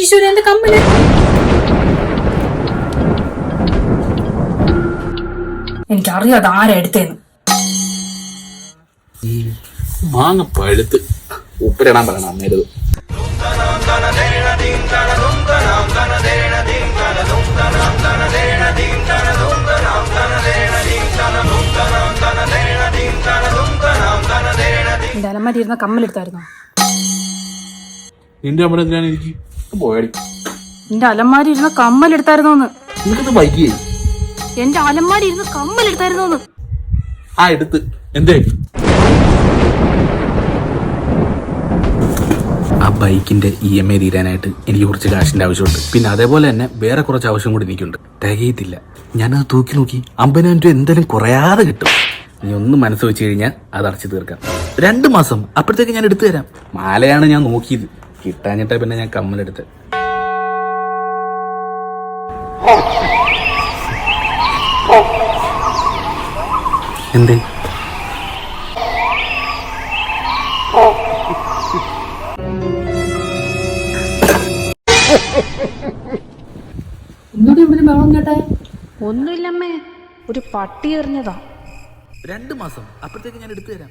ഈശ്വരന്റെ കമ്മല്. എനിക്കറിയാതെ ആരാ എടുത്തേന്ന്. മാങ്ങ പഴുത്ത് ഉപ്പിലിടാൻ പറയണം അന്നേരത്. എന്റെ അലമാരി ഇരുന്ന കമ്മലെടുത്തായിരുന്നോ? നിന്റെ അമ്മ എന്തിനാണ് എനിക്ക് പോയാടി? എന്റെ അലമാരി ഇരുന്ന കമ്മലെടുത്തായിരുന്നോന്ന്. നിനക്കത് വൈകിയേ? എന്റെ അലമാരി ഇരുന്ന് കമ്മലെടുത്തായിരുന്നോന്ന്. ആ എടുത്ത് എന്തേ? ആ ബൈക്കിന്റെ EMI തീരാനായിട്ട് എനിക്ക് കുറച്ച് കാശിന്റെ ആവശ്യമുണ്ട്. പിന്നെ അതേപോലെ തന്നെ വേറെ കുറച്ച് ആവശ്യം കൂടി എനിക്കുണ്ട്. തികയത്തില്ല. ഞാനത് തൂക്കി നോക്കി 50,000 രൂപ എന്തായാലും കുറയാതെ കിട്ടും. നീ ഒന്ന് മനസ്സ് വെച്ച് കഴിഞ്ഞാൽ അത് അടച്ചു തീർക്കാം. 2 മാസം അപ്പോഴത്തേക്ക് ഞാൻ എടുത്തു തരാം. മാലയാണ് ഞാൻ നോക്കിയത്, കിട്ടാഞ്ഞിട്ടാ പിന്നെ ഞാൻ കമ്മലെടുത്ത്. എന്തേ? ഒന്നുമില്ലമ്മേ, ഒരു പട്ടി എറിഞ്ഞതാ. 2 മാസം അപ്പോഴത്തേക്ക് ഞാൻ എടുത്തു തരാം.